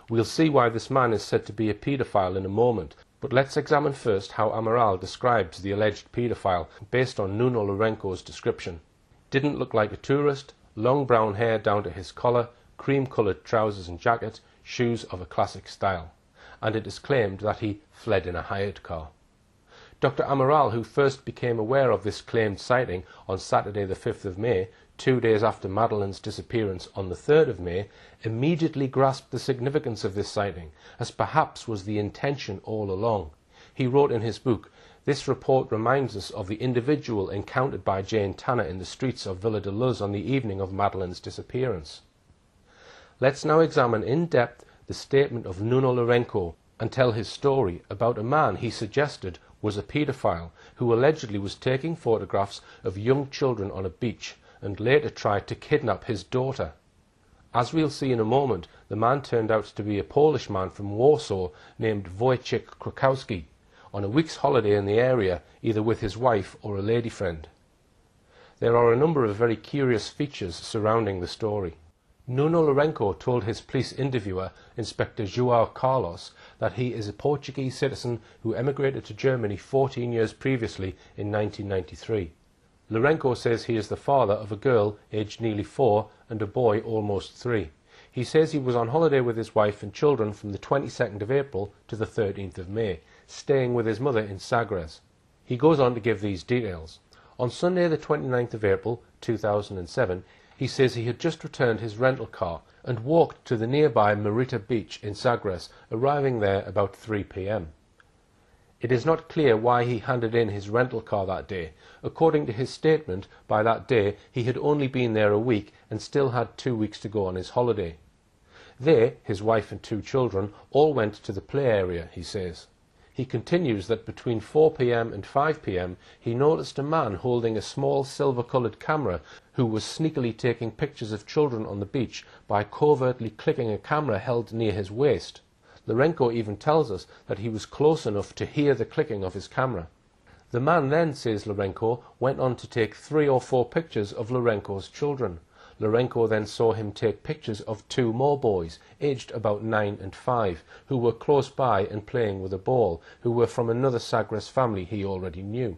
We'll see why this man is said to be a paedophile in a moment, but let's examine first how Amaral describes the alleged paedophile based on Nuno Lourenco's description. Didn't look like a tourist, long brown hair down to his collar, cream-coloured trousers and jacket, shoes of a classic style. And it is claimed that he fled in a hired car. Dr. Amaral, who first became aware of this claimed sighting on Saturday the 5th of May, 2 days after Madeleine's disappearance on the 3rd of May, immediately grasped the significance of this sighting, as perhaps was the intention all along. He wrote in his book, "This report reminds us of the individual encountered by Jane Tanner in the streets of Villa de Luz on the evening of Madeleine's disappearance." Let's now examine in depth the statement of Nuno Lourenco and tell his story about a man he suggested was a paedophile who allegedly was taking photographs of young children on a beach and later tried to kidnap his daughter. As we'll see in a moment, the man turned out to be a Polish man from Warsaw named Wojciech Krakowski, on a week's holiday in the area, either with his wife or a lady friend. There are a number of very curious features surrounding the story. Nuno Lourenco told his police interviewer, Inspector João Carlos, that he is a Portuguese citizen who emigrated to Germany 14 years previously in 1993. Lourenco says he is the father of a girl aged nearly 4 and a boy almost 3. He says he was on holiday with his wife and children from the 22nd of April to the 13th of May, staying with his mother in Sagres. He goes on to give these details. On Sunday the 29th of April 2007, he says he had just returned his rental car and walked to the nearby Marita Beach in Sagres, arriving there about 3 p.m. It is not clear why he handed in his rental car that day. According to his statement, by that day he had only been there a week and still had 2 weeks to go on his holiday. They, his wife and 2 children, all went to the play area, he says. He continues that between 4 p.m. and 5 p.m. he noticed a man holding a small silver-coloured camera who was sneakily taking pictures of children on the beach by covertly clicking a camera held near his waist. Lourenco even tells us that he was close enough to hear the clicking of his camera. The man then, says Lourenco, went on to take 3 or 4 pictures of Lourenco's children. Lourenco then saw him take pictures of 2 more boys, aged about 9 and 5, who were close by and playing with a ball, who were from another Sagres family he already knew.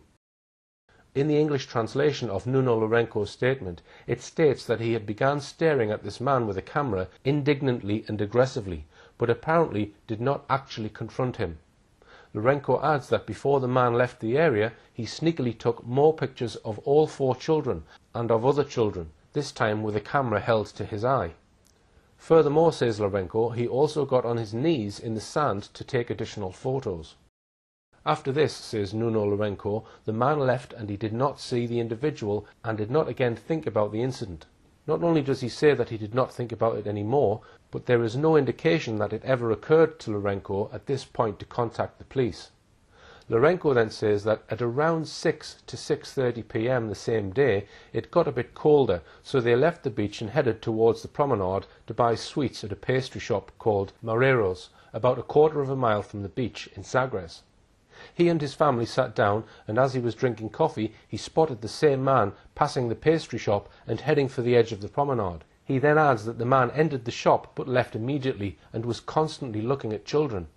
In the English translation of Nuno Lourenco's statement, it states that he had begun staring at this man with a camera indignantly and aggressively, but apparently did not actually confront him. Lourenco adds that before the man left the area, he sneakily took more pictures of all 4 children and of other children, this time with a camera held to his eye. Furthermore, says Lourenco, he also got on his knees in the sand to take additional photos. After this, says Nuno Lourenco, the man left and he did not see the individual and did not again think about the incident. Not only does he say that he did not think about it anymore, but there is no indication that it ever occurred to Lourenco at this point to contact the police. Lourenco then says that at around 6 to 6:30 p.m. the same day, it got a bit colder, so they left the beach and headed towards the promenade to buy sweets at a pastry shop called Marreiros, about a quarter of a mile from the beach in Sagres. He and his family sat down, and as he was drinking coffee, he spotted the same man passing the pastry shop and heading for the edge of the promenade. He then adds that the man entered the shop but left immediately and was constantly looking at children.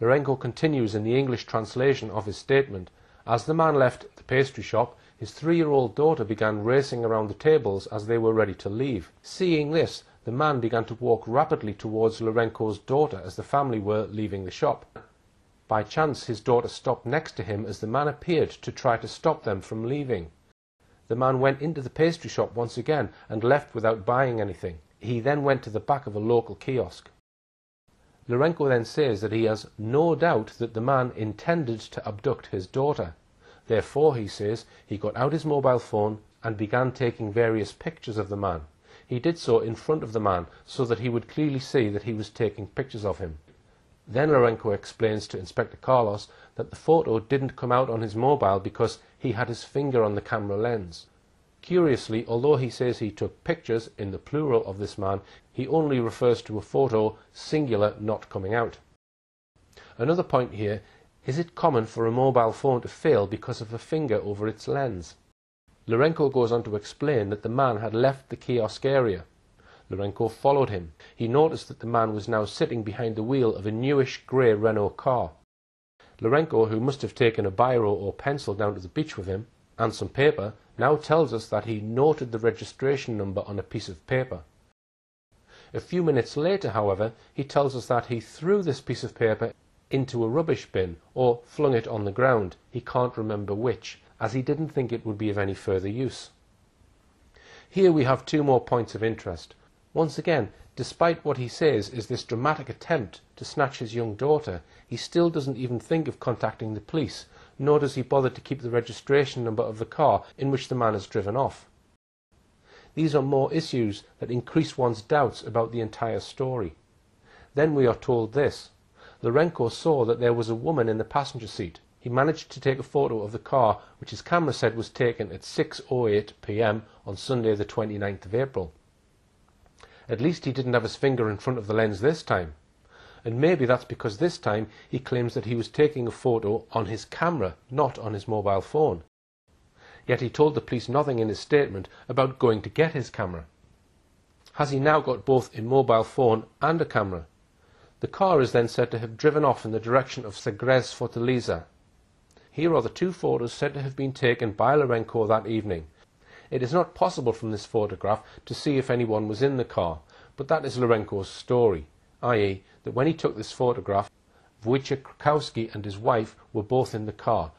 Lourenco continues in the English translation of his statement. As the man left the pastry shop, his 3-year-old daughter began racing around the tables as they were ready to leave. Seeing this, the man began to walk rapidly towards Lourenco's daughter as the family were leaving the shop. By chance, his daughter stopped next to him as the man appeared to try to stop them from leaving. The man went into the pastry shop once again and left without buying anything. He then went to the back of a local kiosk. Lourenco then says that he has no doubt that the man intended to abduct his daughter. Therefore, he says, he got out his mobile phone and began taking various pictures of the man. He did so in front of the man so that he would clearly see that he was taking pictures of him. Then Lourenco explains to Inspector Carlos that the photo didn't come out on his mobile because he had his finger on the camera lens. Curiously, although he says he took pictures in the plural of this man, he only refers to a photo, singular, not coming out. Another point here, is it common for a mobile phone to fail because of a finger over its lens? Lourenco goes on to explain that the man had left the kiosk area. Lourenco followed him. He noticed that the man was now sitting behind the wheel of a newish grey Renault car. Lourenco, who must have taken a biro or pencil down to the beach with him, and some paper, now tells us that he noted the registration number on a piece of paper. A few minutes later, however, he tells us that he threw this piece of paper into a rubbish bin, or flung it on the ground, he can't remember which, as he didn't think it would be of any further use. Here we have two more points of interest. Once again, despite what he says is this dramatic attempt to snatch his young daughter, he still doesn't even think of contacting the police, nor does he bother to keep the registration number of the car in which the man has driven off. These are more issues that increase one's doubts about the entire story. Then we are told this. Lourenco saw that there was a woman in the passenger seat. He managed to take a photo of the car, which his camera said was taken at 6:08 p.m. on Sunday the 29th of April. At least he didn't have his finger in front of the lens this time. And maybe that's because this time he claims that he was taking a photo on his camera, not on his mobile phone. Yet he told the police nothing in his statement about going to get his camera. Has he now got both a mobile phone and a camera? The car is then said to have driven off in the direction of Sagres Fortaleza. Here are the two photos said to have been taken by Lourenco that evening. It is not possible from this photograph to see if anyone was in the car, but that is Lourenco's story, i.e. that when he took this photograph, Wojciech Krakowski and his wife were both in the car,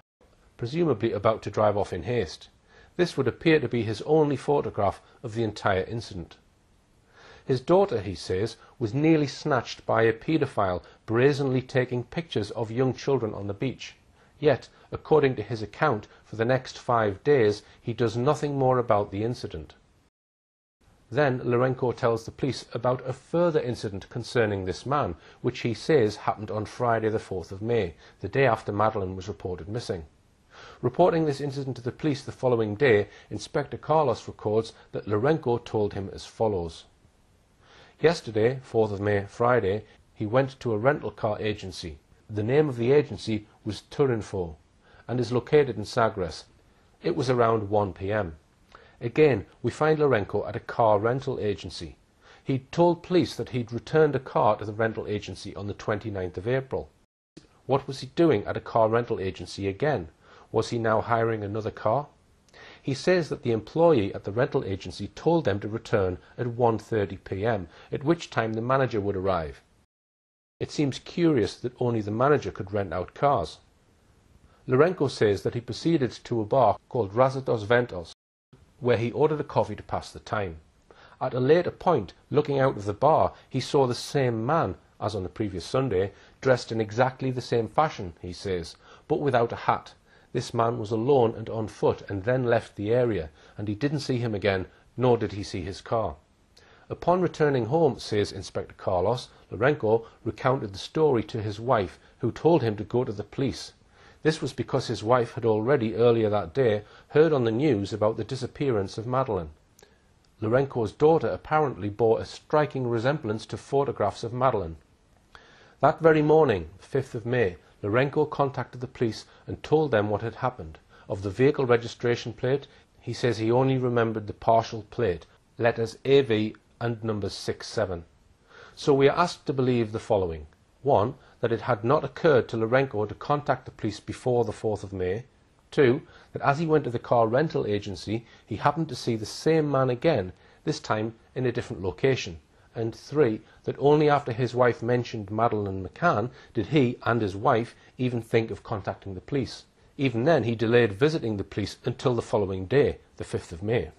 presumably about to drive off in haste. This would appear to be his only photograph of the entire incident. His daughter, he says, was nearly snatched by a paedophile brazenly taking pictures of young children on the beach. Yet, according to his account, for the next 5 days he does nothing more about the incident. Then Lourenco tells the police about a further incident concerning this man, which he says happened on Friday the 4th of May, the day after Madeleine was reported missing. Reporting this incident to the police the following day, Inspector Carlos records that Lourenco told him as follows. Yesterday, 4th of May, Friday, he went to a rental car agency. The name of the agency was Turinfo and is located in Sagres. It was around 1 p.m. Again, we find Lourenco at a car rental agency. He'd told police that he'd returned a car to the rental agency on the 29th of April. What was he doing at a car rental agency again? Was he now hiring another car? He says that the employee at the rental agency told them to return at 1:30 p.m, at which time the manager would arrive. It seems curious that only the manager could rent out cars. Lourenco says that he proceeded to a bar called Raza dos Ventos, where he ordered a coffee to pass the time. At a later point, looking out of the bar, he saw the same man, as on the previous Sunday, dressed in exactly the same fashion, he says, but without a hat. This man was alone and on foot and then left the area, and he didn't see him again, nor did he see his car. Upon returning home, says Inspector Carlos, Lourenco recounted the story to his wife, who told him to go to the police. This was because his wife had already, earlier that day, heard on the news about the disappearance of Madeleine. Lourenco's daughter apparently bore a striking resemblance to photographs of Madeleine. That very morning, 5th of May, Lourenco contacted the police and told them what had happened. Of the vehicle registration plate, he says he only remembered the partial plate, letters AV and numbers 67. So we are asked to believe the following. 1. That it had not occurred to Lourenco to contact the police before the 4th of May. 2. That as he went to the car rental agency, he happened to see the same man again, this time in a different location. And 3. That only after his wife mentioned Madeleine McCann did he and his wife even think of contacting the police. Even then he delayed visiting the police until the following day, the 5th of May.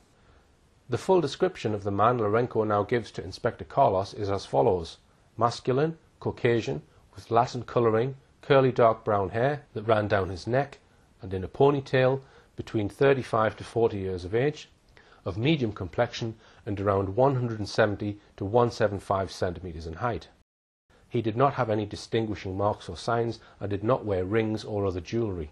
The full description of the man Lourenco now gives to Inspector Carlos is as follows. Masculine, Caucasian, with Latin colouring, curly dark brown hair that ran down his neck and in a ponytail, between 35 to 40 years of age, of medium complexion and around 170 to 175 centimeters in height. He did not have any distinguishing marks or signs and did not wear rings or other jewellery.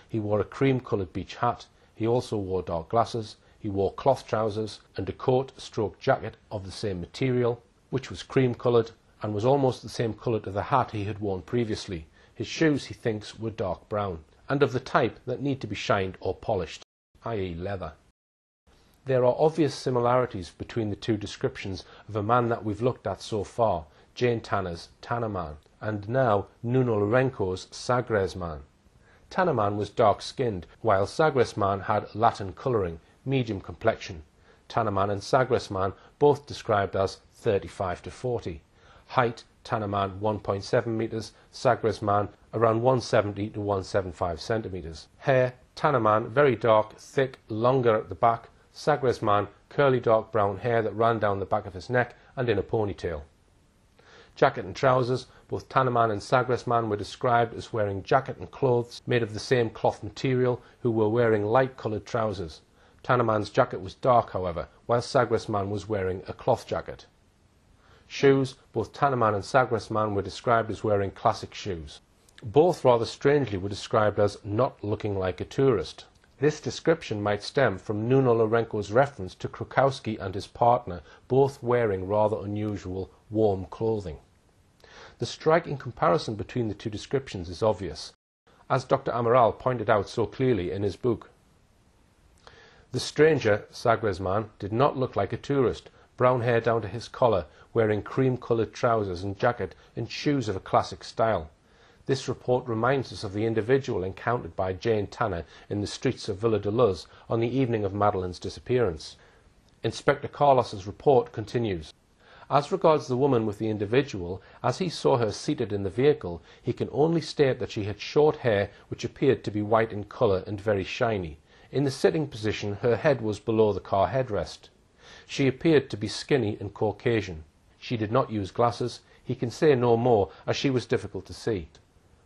He wore a cream-coloured beach hat. He also wore dark glasses. He wore cloth trousers and a coat/jacket of the same material, which was cream-coloured and was almost the same colour to the hat he had worn previously. His shoes, he thinks, were dark brown and of the type that need to be shined or polished, i.e. leather. There are obvious similarities between the two descriptions of a man that we've looked at so far, Jane Tanner's Tanner Man, and now Nuno Lourenço's Sagres Man. Tanner Man was dark-skinned, while Sagres Man had Latin colouring, medium complexion. Tanner Man and Sagres Man both described as 35 to 40. Height, Tanner Man 1.7 metres, Sagres Man around 170 to 175 centimetres. Hair, Tanner Man very dark, thick, longer at the back. Sagres Man curly dark brown hair that ran down the back of his neck and in a ponytail. Jacket and trousers, both Tanner Man and Sagres Man were described as wearing jacket and clothes made of the same cloth material, who were wearing light coloured trousers. Tanner Man's jacket was dark, however, while Sagres Man was wearing a cloth jacket. Shoes, both Tanner Man and Sagres Man were described as wearing classic shoes. Both rather strangely were described as not looking like a tourist. This description might stem from Nuno Lourenço's reference to Krukowski and his partner, both wearing rather unusual, warm clothing. The striking comparison between the two descriptions is obvious, as Dr. Amaral pointed out so clearly in his book. The stranger, Sagres Man, did not look like a tourist, brown hair down to his collar, wearing cream-coloured trousers and jacket and shoes of a classic style. This report reminds us of the individual encountered by Jane Tanner in the streets of Villa de Luz on the evening of Madeleine's disappearance. Inspector Carlos's report continues. As regards the woman with the individual, as he saw her seated in the vehicle, he can only state that she had short hair which appeared to be white in colour and very shiny. In the sitting position, her head was below the car headrest. She appeared to be skinny and Caucasian. She did not use glasses. He can say no more, as she was difficult to see.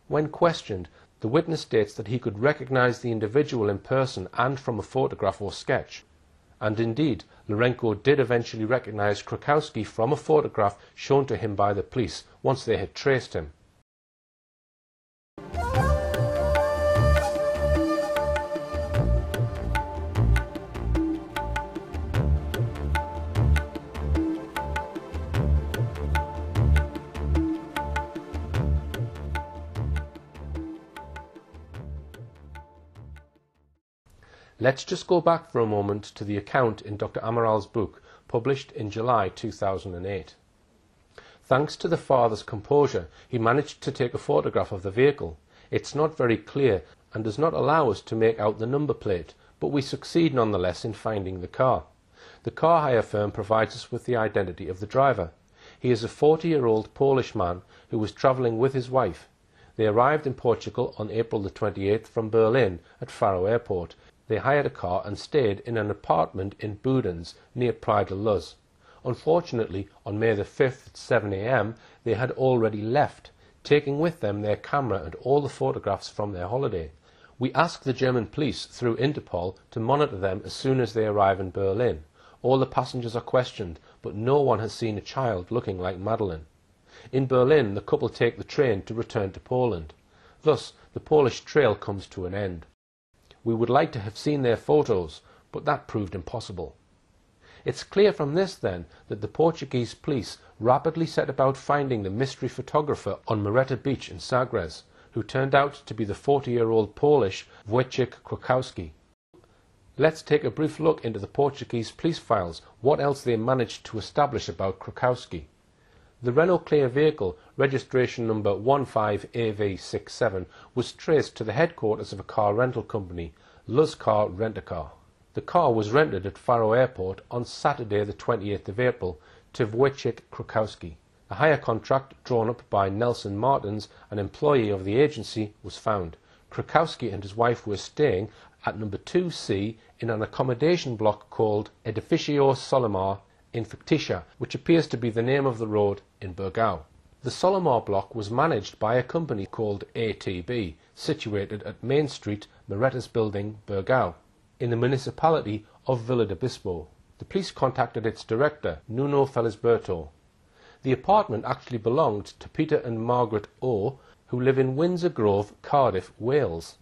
When questioned, the witness states that he could recognise the individual in person and from a photograph or sketch. And indeed, Lourenço did eventually recognise Krukowski from a photograph shown to him by the police once they had traced him. Let's just go back for a moment to the account in Dr. Amaral's book, published in July 2008. Thanks to the father's composure, he managed to take a photograph of the vehicle. It's not very clear and does not allow us to make out the number plate, but we succeed nonetheless in finding the car. The car hire firm provides us with the identity of the driver. He is a 40-year-old Polish man who was travelling with his wife. They arrived in Portugal on April the 28th from Berlin at Faro Airport. They hired a car and stayed in an apartment in Budens, near Praia de Luz. Unfortunately, on May the 5th at 7 a.m, they had already left, taking with them their camera and all the photographs from their holiday. We asked the German police through Interpol to monitor them as soon as they arrive in Berlin. All the passengers are questioned, but no one has seen a child looking like Madeleine. In Berlin, the couple take the train to return to Poland. Thus, the Polish trail comes to an end. We would like to have seen their photos, but that proved impossible. It's clear from this, then, that the Portuguese police rapidly set about finding the mystery photographer on Moreta Beach in Sagres, who turned out to be the 40-year-old Polish Wojciech Krukowski. Let's take a brief look into the Portuguese police files, what else they managed to establish about Krukowski. The Renault Clio vehicle, registration number 15AV67, was traced to the headquarters of a car rental company, Luz Car Rent-A-Car. The car was rented at Faro Airport on Saturday the 28th of April to Wojciech Krukowski. The hire contract, drawn up by Nelson Martins, an employee of the agency, was found. Krukowski and his wife were staying at number 2C in an accommodation block called Edificio Solomar in Ficticia, which appears to be the name of the road in Burgau. The Solomar block was managed by a company called ATB, situated at Main Street, Moreta's building, Burgau, in the municipality of Villa de Bispo. The police contacted its director, Nuno Felisberto. The apartment actually belonged to Peter and Margaret O, who live in Windsor Grove, Cardiff, Wales.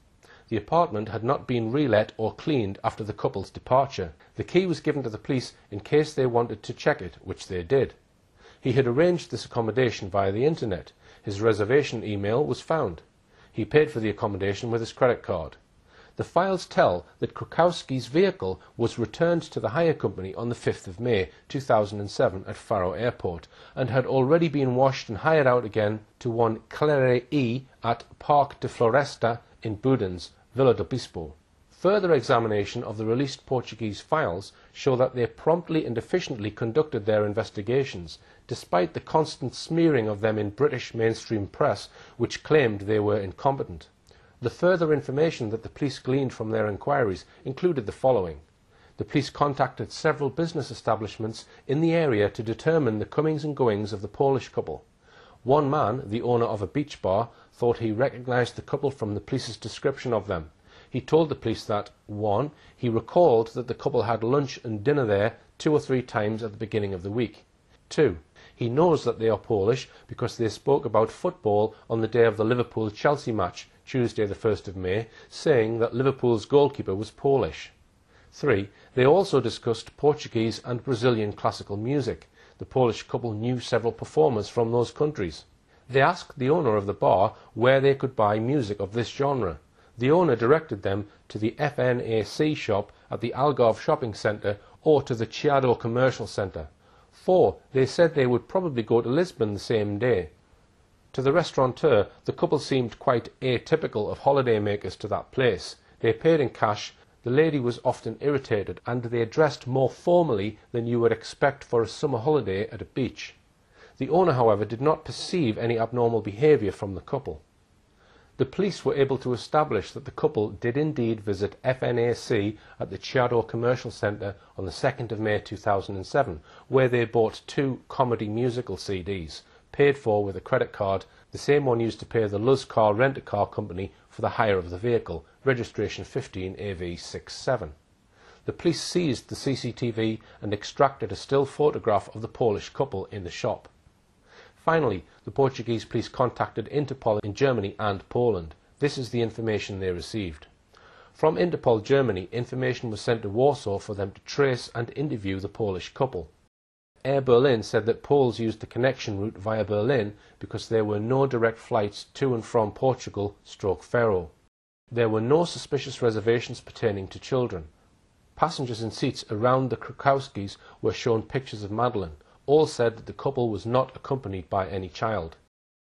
The apartment had not been relet or cleaned after the couple's departure. The key was given to the police in case they wanted to check it, which they did. He had arranged this accommodation via the internet. His reservation email was found. He paid for the accommodation with his credit card. The files tell that Krukowski's vehicle was returned to the hire company on the 5th of May 2007 at Faro Airport and had already been washed and hired out again to one Claire E at Parque de Floresta in Budens, Vila do Bispo. Further examination of the released Portuguese files show that they promptly and efficiently conducted their investigations, despite the constant smearing of them in British mainstream press, which claimed they were incompetent. The further information that the police gleaned from their inquiries included the following. The police contacted several business establishments in the area to determine the comings and goings of the Polish couple. One man, the owner of a beach bar, thought he recognized the couple from the police's description of them. He told the police that, 1. He recalled that the couple had lunch and dinner there 2 or 3 times at the beginning of the week. 2. He knows that they are Polish because they spoke about football on the day of the Liverpool-Chelsea match, Tuesday the 1st of May, saying that Liverpool's goalkeeper was Polish. 3. They also discussed Portuguese and Brazilian classical music. The Polish couple knew several performers from those countries. They asked the owner of the bar where they could buy music of this genre. The owner directed them to the FNAC shop at the Algarve shopping centre or to the Chiado commercial centre. 4. They said they would probably go to Lisbon the same day. To the restaurateur, the couple seemed quite atypical of holidaymakers to that place. They paid in cash, the lady was often irritated, and they dressed more formally than you would expect for a summer holiday at a beach. The owner, however, did not perceive any abnormal behaviour from the couple. The police were able to establish that the couple did indeed visit FNAC at the Chiado Commercial Centre on the 2nd of May 2007, where they bought 2 comedy musical CDs, paid for with a credit card, the same one used to pay the Luz Car Rent-A-Car company for the hire of the vehicle, registration 15AV67. The police seized the CCTV and extracted a still photograph of the Polish couple in the shop. Finally, the Portuguese police contacted Interpol in Germany and Poland. This is the information they received. From Interpol Germany, information was sent to Warsaw for them to trace and interview the Polish couple. Air Berlin said that Poles used the connection route via Berlin because there were no direct flights to and from Portugal/Faro. There were no suspicious reservations pertaining to children. Passengers in seats around the Krukowskis were shown pictures of Madeleine. All said that the couple was not accompanied by any child.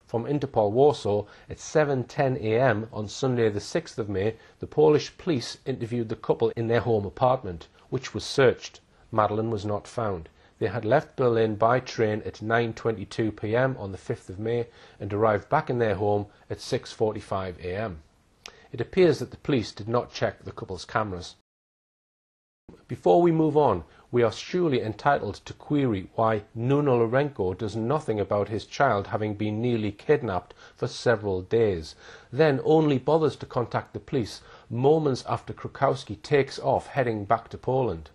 From Interpol Warsaw, at 7:10 a.m. on Sunday the 6th of May, the Polish police interviewed the couple in their home apartment, which was searched. Madeleine was not found. They had left Berlin by train at 9:22 p.m. on the 5th of May and arrived back in their home at 6:45 a.m. It appears that the police did not check the couple's cameras. Before we move on, we are surely entitled to query why Nuno Lourenço does nothing about his child having been nearly kidnapped for several days, then only bothers to contact the police moments after Krukowski takes off heading back to Poland.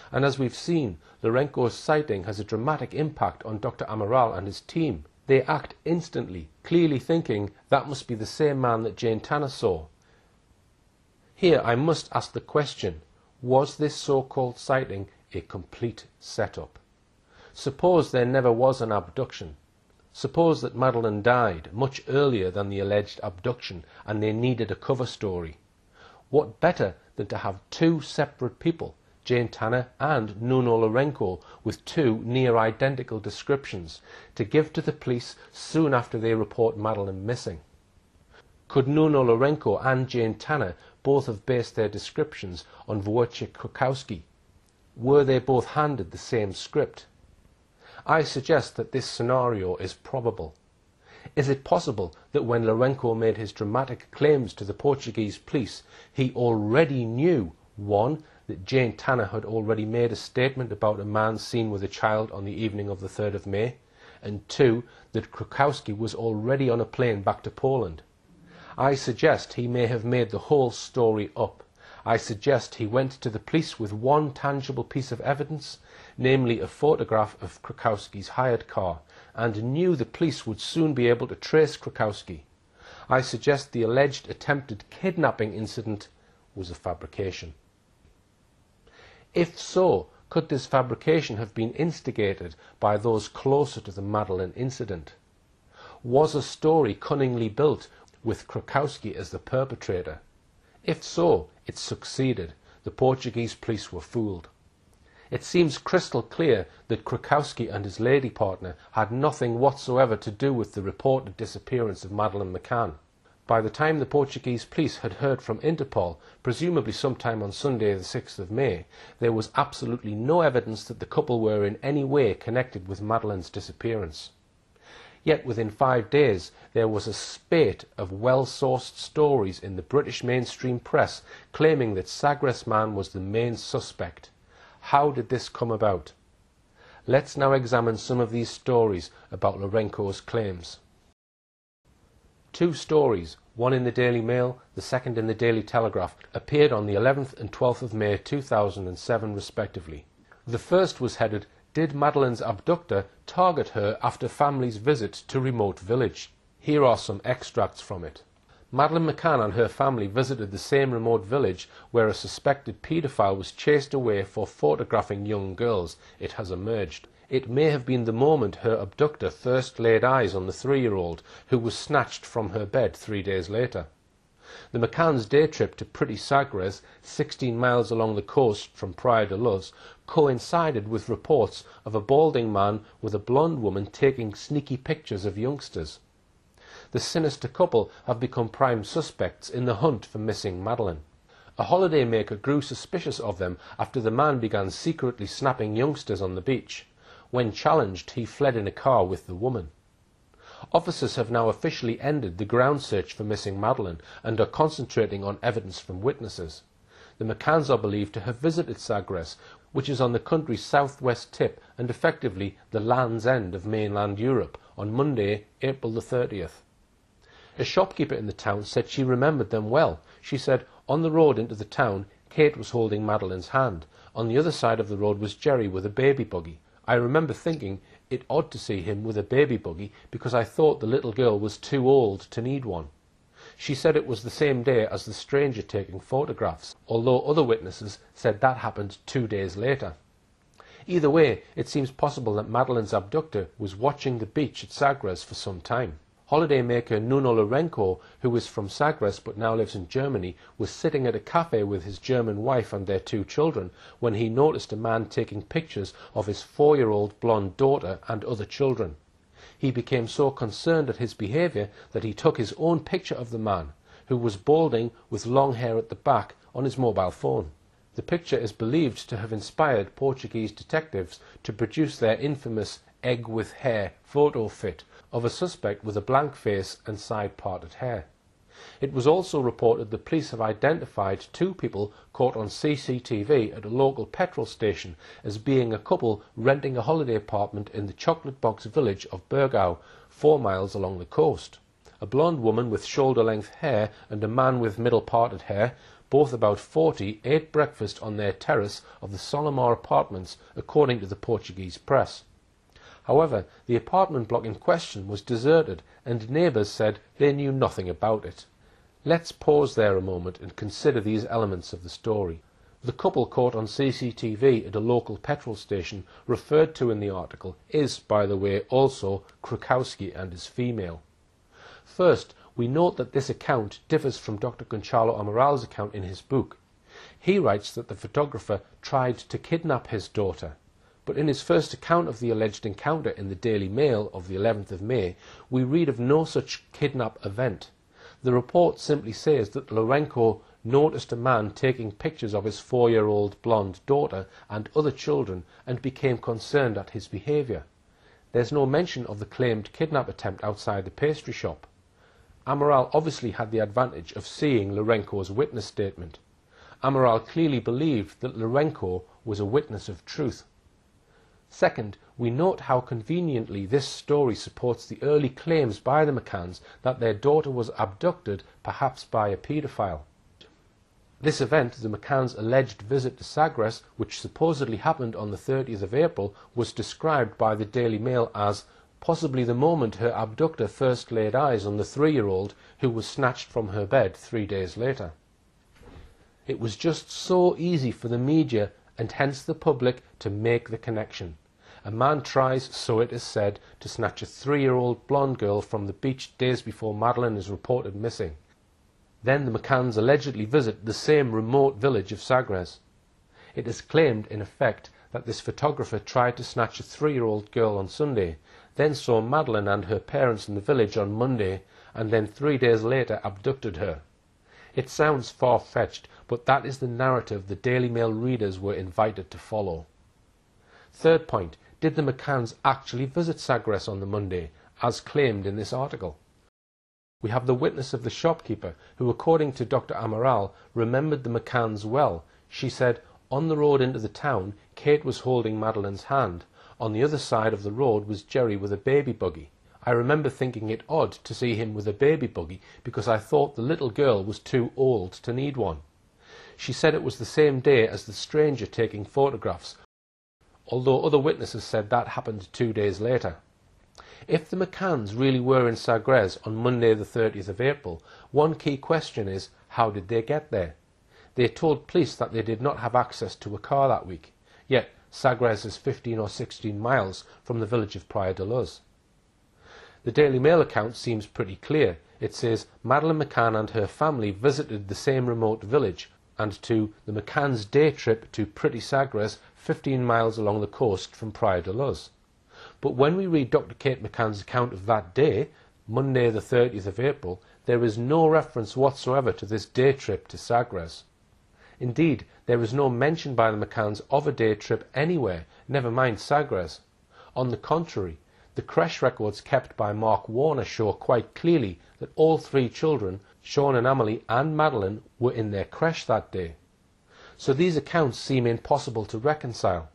And as we've seen, Lourenço's sighting has a dramatic impact on Dr. Amaral and his team. They act instantly, clearly thinking that must be the same man that Jane Tanner saw. Here I must ask the question, was this so-called sighting a complete setup? Suppose there never was an abduction. Suppose that Madeleine died much earlier than the alleged abduction and they needed a cover story. What better than to have 2 separate people, Jane Tanner and Nuno Lourenço, with 2 near-identical descriptions, to give to the police soon after they report Madeleine missing? Could Nuno Lourenço and Jane Tanner both have based their descriptions on Wojciech Krukowski? Were they both handed the same script? I suggest that this scenario is probable. Is it possible that when Lourenço made his dramatic claims to the Portuguese police, he already knew, 1, that Jane Tanner had already made a statement about a man seen with a child on the evening of the 3rd of May, and 2, that Krukowski was already on a plane back to Poland? I suggest he may have made the whole story up. I suggest he went to the police with one tangible piece of evidence, namely a photograph of Krukowski's hired car, and knew the police would soon be able to trace Krukowski. I suggest the alleged attempted kidnapping incident was a fabrication. If so, could this fabrication have been instigated by those closer to the Madeleine incident? Was a story cunningly built with Krukowski as the perpetrator? If so, it succeeded. The Portuguese police were fooled. It seems crystal clear that Krakowski and his lady partner had nothing whatsoever to do with the reported disappearance of Madeleine McCann. By the time the Portuguese police had heard from Interpol, presumably sometime on Sunday the 6th of May, there was absolutely no evidence that the couple were in any way connected with Madeleine's disappearance. Yet within 5 days there was a spate of well-sourced stories in the British mainstream press claiming that Sagres man was the main suspect. How did this come about? Let's now examine some of these stories about Lourenco's claims. 2 stories, one in the Daily Mail, the second in the Daily Telegraph, appeared on the 11th and 12th of May 2007 respectively. The first was headed, "Did Madeleine's abductor target her after family's visit to remote village?" Here are some extracts from it. Madeleine McCann and her family visited the same remote village where a suspected paedophile was chased away for photographing young girls, it has emerged. It may have been the moment her abductor first laid eyes on the 3-year-old, who was snatched from her bed 3 days later. The McCann's day trip to pretty Sagres, 16 miles along the coast from Praia de Luz, coincided with reports of a balding man with a blonde woman taking sneaky pictures of youngsters. The sinister couple have become prime suspects in the hunt for missing Madeleine. A holidaymaker grew suspicious of them after the man began secretly snapping youngsters on the beach. When challenged, he fled in a car with the woman. Officers have now officially ended the ground search for missing Madeleine and are concentrating on evidence from witnesses. The McCanns are believed to have visited Sagres, which is on the country's southwest tip and effectively the Land's End of mainland Europe, on Monday, April the 30th. A shopkeeper in the town said she remembered them well. She said, "On the road into the town, Kate was holding Madeleine's hand. On the other side of the road was Jerry with a baby buggy. I remember thinking it odd to see him with a baby buggy because I thought the little girl was too old to need one." She said it was the same day as the stranger taking photographs, although other witnesses said that happened 2 days later. Either way, it seems possible that Madeleine's abductor was watching the beach at Sagres for some time. Holidaymaker Nuno Lourenco, who is from Sagres but now lives in Germany, was sitting at a cafe with his German wife and their 2 children when he noticed a man taking pictures of his 4-year-old blonde daughter and other children. He became so concerned at his behaviour that he took his own picture of the man, who was balding with long hair at the back, on his mobile phone. The picture is believed to have inspired Portuguese detectives to produce their infamous egg with hair photo fit of a suspect with a blank face and side-parted hair. It was also reported the police have identified 2 people caught on CCTV at a local petrol station as being a couple renting a holiday apartment in the chocolate box village of Burgau, 4 miles along the coast. A blonde woman with shoulder-length hair and a man with middle-parted hair, both about 40, ate breakfast on their terrace of the Solomar apartments, according to the Portuguese press. However, the apartment block in question was deserted and neighbours said they knew nothing about it. Let's pause there a moment and consider these elements of the story. The couple caught on CCTV at a local petrol station referred to in the article is, by the way, also Krakowski and his female. First, we note that this account differs from Dr. Gonçalo Amaral's account in his book. He writes that the photographer tried to kidnap his daughter. But in his first account of the alleged encounter in the Daily Mail of the 11th of May, we read of no such kidnap event. The report simply says that Lourenco noticed a man taking pictures of his 4-year-old blonde daughter and other children and became concerned at his behaviour. There's no mention of the claimed kidnap attempt outside the pastry shop. Amaral obviously had the advantage of seeing Lourenco's witness statement. Amaral clearly believed that Lourenco was a witness of truth. Second, we note how conveniently this story supports the early claims by the McCanns that their daughter was abducted, perhaps by a paedophile. This event, the McCanns' alleged visit to Sagres, which supposedly happened on the 30th of April, was described by the Daily Mail as possibly the moment her abductor first laid eyes on the 3-year-old who was snatched from her bed 3 days later. It was just so easy for the media and hence the public to make the connection. A man tries, so it is said, to snatch a 3-year-old blonde girl from the beach days before Madeleine is reported missing. Then the McCanns allegedly visit the same remote village of Sagres. It is claimed, in effect, that this photographer tried to snatch a 3-year-old girl on Sunday, then saw Madeleine and her parents in the village on Monday, and then 3 days later abducted her. It sounds far-fetched, but that is the narrative the Daily Mail readers were invited to follow. Third point, did the McCanns actually visit Sagres on the Monday, as claimed in this article? We have the witness of the shopkeeper, who, according to Dr. Amaral, remembered the McCanns well. She said, "On the road into the town, Kate was holding Madeleine's hand. On the other side of the road was Jerry with a baby buggy. I remember thinking it odd to see him with a baby buggy because I thought the little girl was too old to need one." She said it was the same day as the stranger taking photographs, although other witnesses said that happened 2 days later. If the McCanns really were in Sagres on Monday the 30th of April, one key question is, how did they get there? They told police that they did not have access to a car that week, yet Sagres is 15 or 16 miles from the village of Praia de Luz. The Daily Mail account seems pretty clear. It says Madeleine McCann and her family visited the same remote village, and to the McCanns' day trip to pretty Sagres, 15 miles along the coast from Praia de Luz. But when we read Dr. Kate McCann's account of that day, Monday the 30th of April, there is no reference whatsoever to this day trip to Sagres. Indeed, there is no mention by the McCanns of a day trip anywhere, never mind Sagres. On the contrary, the creche records kept by Mark Warner show quite clearly that all 3 children, Sean and Amelie and Madeleine, were in their creche that day. So these accounts seem impossible to reconcile.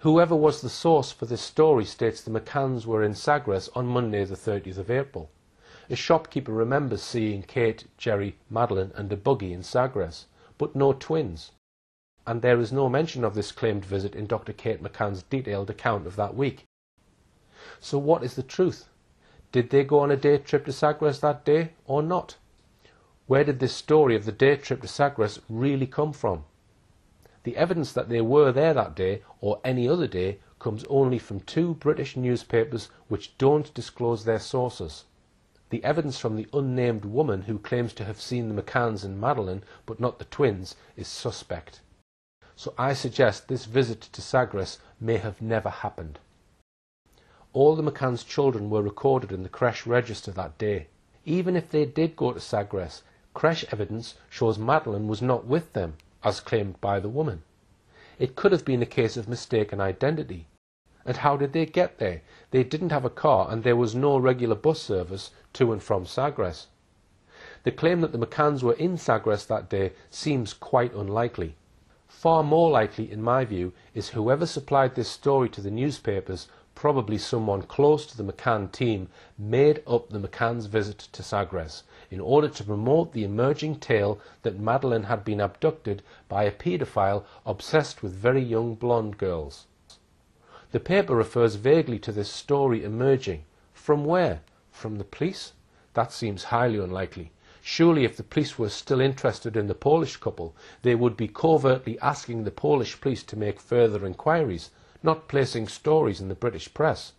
Whoever was the source for this story states the McCanns were in Sagres on Monday the 30th of April. A shopkeeper remembers seeing Kate, Jerry, Madeleine and a buggy in Sagres, but no twins. And there is no mention of this claimed visit in Dr. Kate McCann's detailed account of that week. So what is the truth? Did they go on a day trip to Sagres that day or not? Where did this story of the day trip to Sagres really come from? The evidence that they were there that day or any other day comes only from 2 British newspapers which don't disclose their sources. The evidence from the unnamed woman who claims to have seen the McCanns and Madeleine but not the twins is suspect. So I suggest this visit to Sagres may have never happened. All the McCanns' children were recorded in the creche register that day. Even if they did go to Sagres, creche evidence shows Madeleine was not with them, as claimed by the woman. It could have been a case of mistaken identity. And how did they get there? They didn't have a car and there was no regular bus service to and from Sagres. The claim that the McCanns were in Sagres that day seems quite unlikely. Far more likely, in my view, is whoever supplied this story to the newspapers, probably someone close to the McCann team, made up the McCanns' visit to Sagres in order to promote the emerging tale that Madeleine had been abducted by a paedophile obsessed with very young blonde girls. The paper refers vaguely to this story emerging. From where? From the police? That seems highly unlikely. Surely if the police were still interested in the Polish couple, they would be covertly asking the Polish police to make further inquiries, not placing stories in the British press.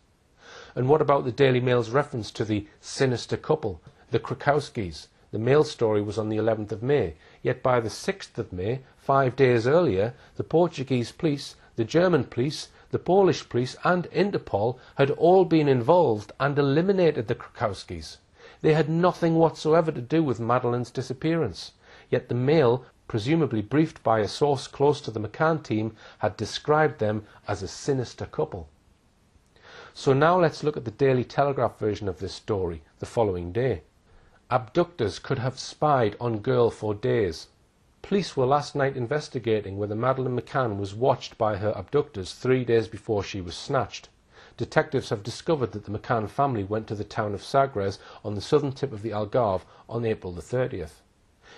And what about the Daily Mail's reference to the sinister couple, the Krakowskis? The Mail story was on the 11th of May, yet by the 6th of May, 5 days earlier, the Portuguese police, the German police, the Polish police and Interpol had all been involved and eliminated the Krakowskis. They had nothing whatsoever to do with Madeleine's disappearance, yet the Mail, presumably briefed by a source close to the McCann team, had described them as a sinister couple. So now let's look at the Daily Telegraph version of this story, the following day. Abductors could have spied on girl for days. Police were last night investigating whether Madeleine McCann was watched by her abductors 3 days before she was snatched. Detectives have discovered that the McCann family went to the town of Sagres on the southern tip of the Algarve on April the 30th.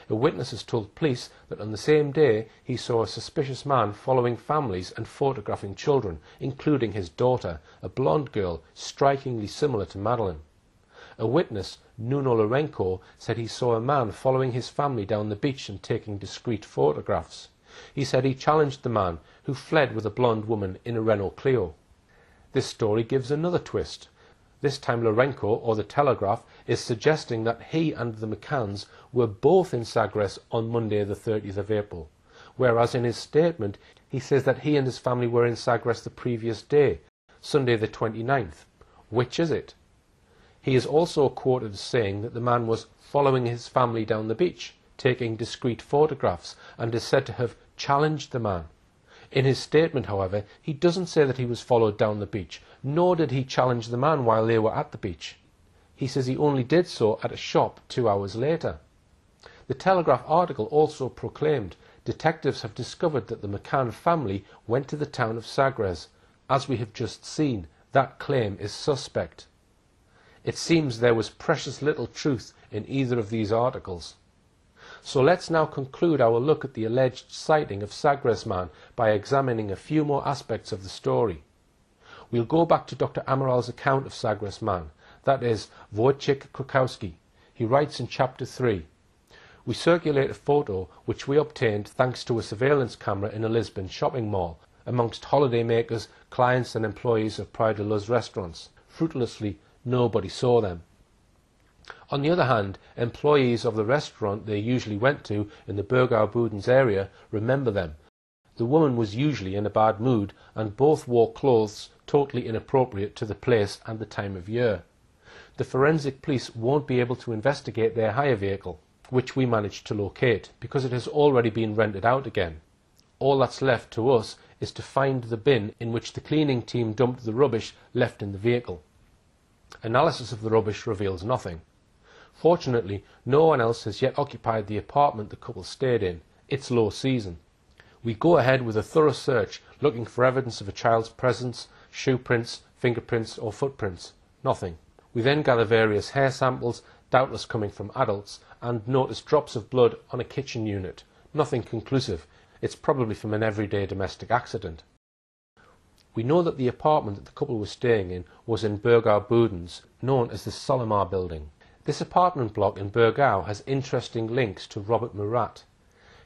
A witness has told police that on the same day he saw a suspicious man following families and photographing children, including his daughter, a blonde girl strikingly similar to Madeleine. A witness, Nuno Lourenço, said he saw a man following his family down the beach and taking discreet photographs. He said he challenged the man, who fled with a blonde woman in a Renault Clio. This story gives another twist. This time Lourenco, or the Telegraph, is suggesting that he and the McCanns were both in Sagres on Monday the 30th of April, whereas in his statement he says that he and his family were in Sagres the previous day, Sunday the 29th. Which is it? He is also quoted as saying that the man was following his family down the beach, taking discreet photographs, and is said to have challenged the man. In his statement, however, he doesn't say that he was followed down the beach, nor did he challenge the man while they were at the beach. He says he only did so at a shop 2 hours later. The Telegraph article also proclaimed detectives have discovered that the McCann family went to the town of Sagres. As we have just seen, that claim is suspect. It seems there was precious little truth in either of these articles. So let's now conclude our look at the alleged sighting of Sagres man by examining a few more aspects of the story. We'll go back to Dr. Amaral's account of Sagres man, that is, Wojciech Krakowski. He writes in chapter 3, "We circulate a photo which we obtained thanks to a surveillance camera in a Lisbon shopping mall, amongst holidaymakers, clients and employees of Praia de Luz restaurants. Fruitlessly, nobody saw them. On the other hand, employees of the restaurant they usually went to in the Burgau Budens area remember them. The woman was usually in a bad mood, and both wore clothes totally inappropriate to the place and the time of year. The forensic police won't be able to investigate their hire vehicle, which we managed to locate, because it has already been rented out again. All that's left to us is to find the bin in which the cleaning team dumped the rubbish left in the vehicle. Analysis of the rubbish reveals nothing. Fortunately, no one else has yet occupied the apartment the couple stayed in. It's low season. We go ahead with a thorough search, looking for evidence of a child's presence, shoe prints, fingerprints or footprints. Nothing. We then gather various hair samples, doubtless coming from adults, and notice drops of blood on a kitchen unit. Nothing conclusive. It's probably from an everyday domestic accident. We know that the apartment that the couple was staying in was in Burgau Budens, known as the Solomar building. This apartment block in Burgau has interesting links to Robert Murat.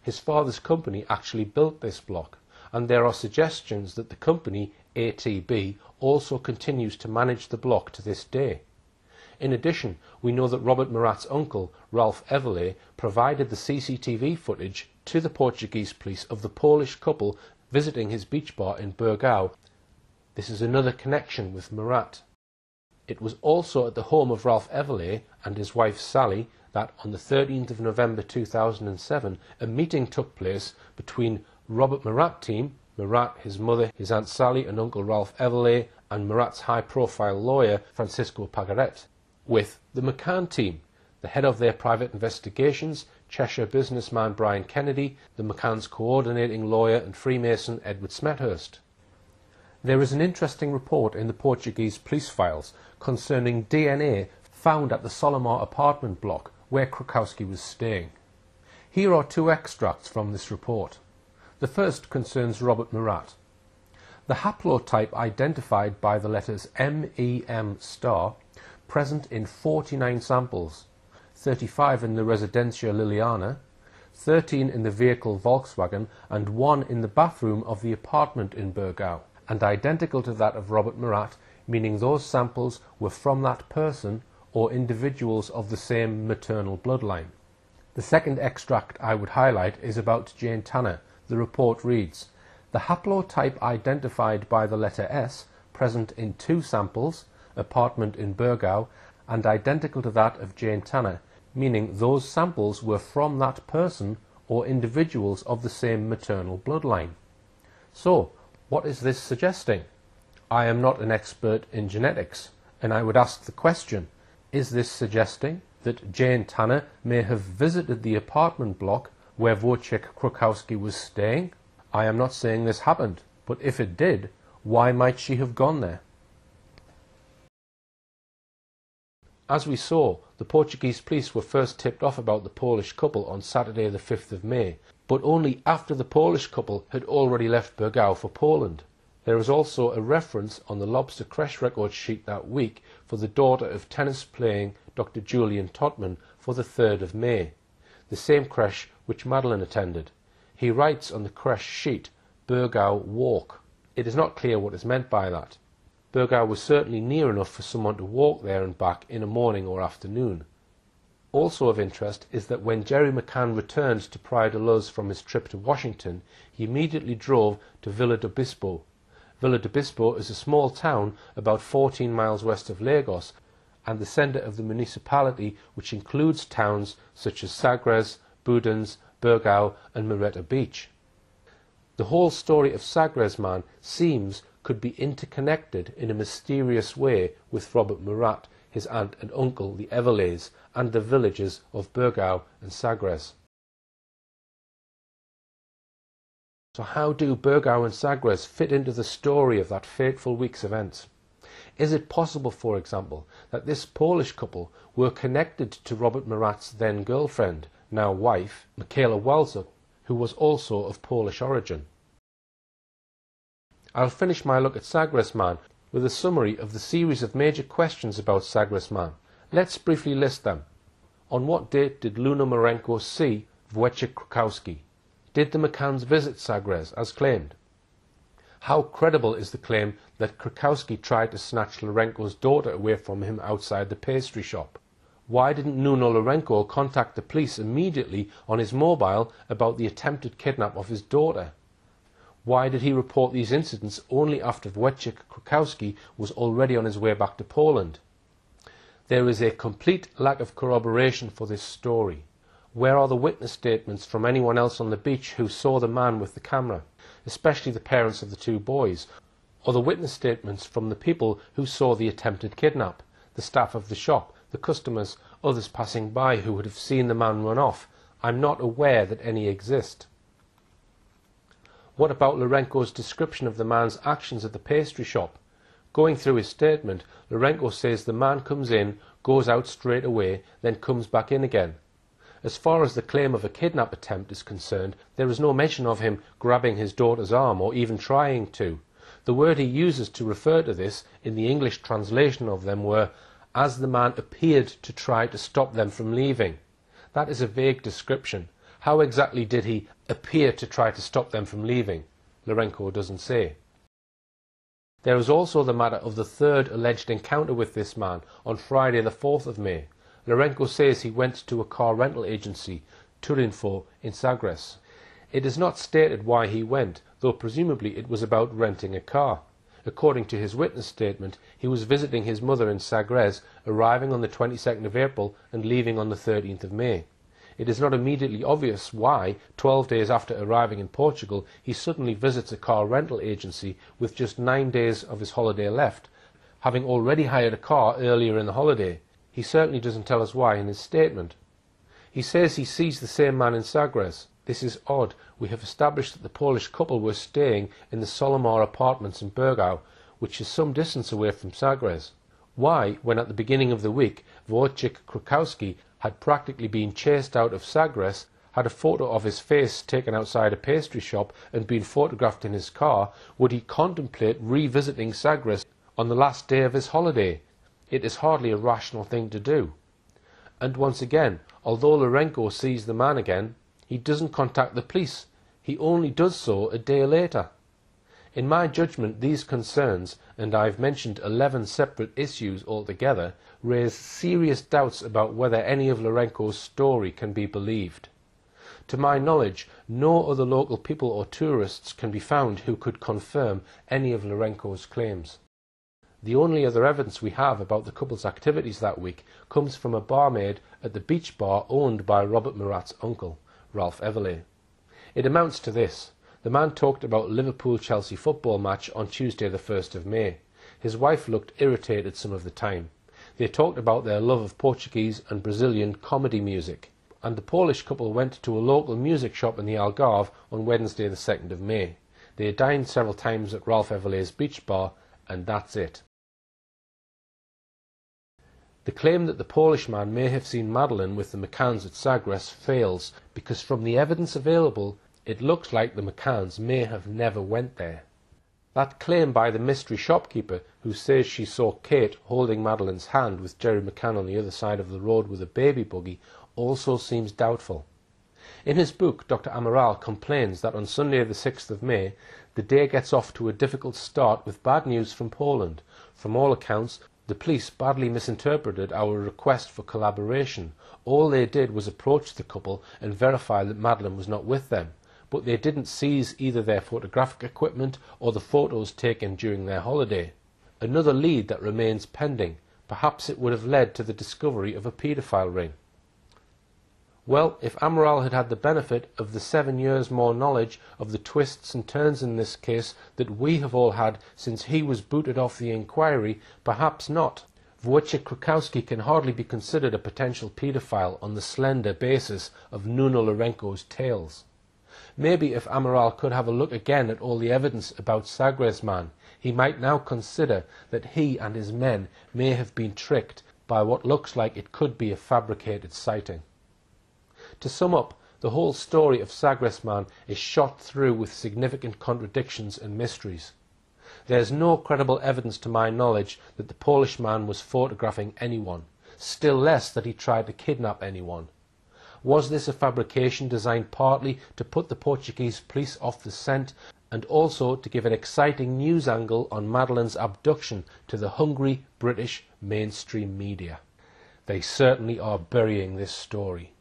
His father's company actually built this block, and there are suggestions that the company, ATB, also continues to manage the block to this day. In addition, we know that Robert Murat's uncle, Ralph Everley, provided the CCTV footage to the Portuguese police of the Polish couple visiting his beach bar in Burgau. This is another connection with Murat. It was also at the home of Ralph Everley and his wife Sally that on the 13th of November 2007 a meeting took place between Robert Murat team, Murat, his mother, his Aunt Sally and Uncle Ralph Everley, and Murat's high-profile lawyer Francisco Pagaret, with the McCann team, the head of their private investigations, Cheshire businessman Brian Kennedy, the McCann's coordinating lawyer and Freemason Edward Smethurst. There is an interesting report in the Portuguese police files concerning DNA found at the Solomar apartment block where Krakowski was staying. Here are two extracts from this report. The first concerns Robert Murat. The haplotype identified by the letters MEM*, present in 49 samples, 35 in the Residencia Liliana, 13 in the vehicle Volkswagen, and 1 in the bathroom of the apartment in Burgau, and identical to that of Robert Murat, meaning those samples were from that person or individuals of the same maternal bloodline. The second extract I would highlight is about Jane Tanner. The report reads, "The haplotype identified by the letter S, present in 2 samples, apartment in Burgau, and identical to that of Jane Tanner, meaning those samples were from that person or individuals of the same maternal bloodline." So, what is this suggesting? I am not an expert in genetics, and I would ask the question, is this suggesting that Jane Tanner may have visited the apartment block where Wojciech Krakowski was staying? I am not saying this happened, but if it did, why might she have gone there? As we saw, the Portuguese police were first tipped off about the Polish couple on Saturday the 5th of May, but only after the Polish couple had already left Burgau for Poland. There is also a reference on the Lobster Crash record sheet that week for the daughter of tennis-playing Dr. Julian Totman for the 3rd of May, the same crash which Madeleine attended. He writes on the crash sheet, Burgau Walk. It is not clear what is meant by that. Burgau was certainly near enough for someone to walk there and back in a morning or afternoon. Also of interest is that when Jerry McCann returned to Praia de Luz from his trip to Washington, he immediately drove to Vila do Bispo. Vila do Bispo is a small town about 14 miles west of Lagos and the centre of the municipality, which includes towns such as Sagres, Budens, Burgau and Moreta Beach. The whole story of Sagres man could be interconnected in a mysterious way with Robert Murat, his aunt and uncle, the Everleys, and the villages of Burgau and Sagres. So how do Burgau and Sagres fit into the story of that fateful week's events? Is it possible, for example, that this Polish couple were connected to Robert Murat's then girlfriend, now wife, Michaela Walczuk, who was also of Polish origin? I'll finish my look at Sagres man with a summary of the series of major questions about Sagres man. Let's briefly list them. On what date did Luna Marenko see Wojciech Krakowski? Did the McCanns visit Sagres as claimed? How credible is the claim that Krakowski tried to snatch Lourenco's daughter away from him outside the pastry shop? Why didn't Nuno Lourenco contact the police immediately on his mobile about the attempted kidnap of his daughter? Why did he report these incidents only after Wojciech Krakowski was already on his way back to Poland? There is a complete lack of corroboration for this story. Where are the witness statements from anyone else on the beach who saw the man with the camera, especially the parents of the two boys, or the witness statements from the people who saw the attempted kidnap, the staff of the shop, the customers, others passing by who would have seen the man run off? I'm not aware that any exist. What about Lourenco's description of the man's actions at the pastry shop? Going through his statement, Lourenco says the man comes in, goes out straight away, then comes back in again. As far as the claim of a kidnap attempt is concerned, there is no mention of him grabbing his daughter's arm or even trying to. The word he uses to refer to this in the English translation of them were, as the man appeared to try to stop them from leaving. That is a vague description. How exactly did he appear to try to stop them from leaving? Lourenco doesn't say. There is also the matter of the third alleged encounter with this man on Friday the 4th of May. Lourenco says he went to a car rental agency, Turinfo, in Sagres. It is not stated why he went, though presumably it was about renting a car. According to his witness statement, he was visiting his mother in Sagres, arriving on the 22nd of April and leaving on the 13th of May. It is not immediately obvious why, 12 days after arriving in Portugal, he suddenly visits a car rental agency with just 9 days of his holiday left, having already hired a car earlier in the holiday. He certainly doesn't tell us why in his statement. He says he sees the same man in Sagres. This is odd. We have established that the Polish couple were staying in the Solomar apartments in Burgau, which is some distance away from Sagres. Why, when at the beginning of the week Wojciech Krakowski had practically been chased out of Sagres, had a photo of his face taken outside a pastry shop and been photographed in his car, would he contemplate revisiting Sagres on the last day of his holiday? It is hardly a rational thing to do. And once again, although Lourenco sees the man again, he doesn't contact the police. He only does so a day later. In my judgment, these concerns, and I've mentioned 11 separate issues altogether, raise serious doubts about whether any of Lourenco's story can be believed. To my knowledge, no other local people or tourists can be found who could confirm any of Lourenco's claims. The only other evidence we have about the couple's activities that week comes from a barmaid at the beach bar owned by Robert Murat's uncle, Ralph Everley. It amounts to this. The man talked about Liverpool-Chelsea football match on Tuesday the 1st of May. His wife looked irritated some of the time. They talked about their love of Portuguese and Brazilian comedy music. And the Polish couple went to a local music shop in the Algarve on Wednesday the 2nd of May. They dined several times at Ralph Everley's beach bar, and that's it. The claim that the Polish man may have seen Madeleine with the McCanns at Sagres fails, because from the evidence available, it looks like the McCanns may have never went there. That claim by the mystery shopkeeper who says she saw Kate holding Madeleine's hand with Jerry McCann on the other side of the road with a baby buggy also seems doubtful. In his book, Dr. Amaral complains that on Sunday the 6th of May, the day gets off to a difficult start with bad news from Poland. From all accounts, the police badly misinterpreted our request for collaboration. All they did was approach the couple and verify that Madeleine was not with them, but they didn't seize either their photographic equipment or the photos taken during their holiday. Another lead that remains pending. Perhaps it would have led to the discovery of a paedophile ring. Well, if Amaral had had the benefit of the 7 years more knowledge of the twists and turns in this case that we have all had since he was booted off the inquiry, perhaps not. Wojciech Krakowski can hardly be considered a potential paedophile on the slender basis of Nuno Lourenco's tales. Maybe if Amaral could have a look again at all the evidence about Sagres man, he might now consider that he and his men may have been tricked by what looks like it could be a fabricated sighting. To sum up, the whole story of Sagres man is shot through with significant contradictions and mysteries. There is no credible evidence to my knowledge that the Polish man was photographing anyone, still less that he tried to kidnap anyone. Was this a fabrication designed partly to put the Portuguese police off the scent and also to give an exciting news angle on Madeleine's abduction to the hungry British mainstream media? They certainly are burying this story.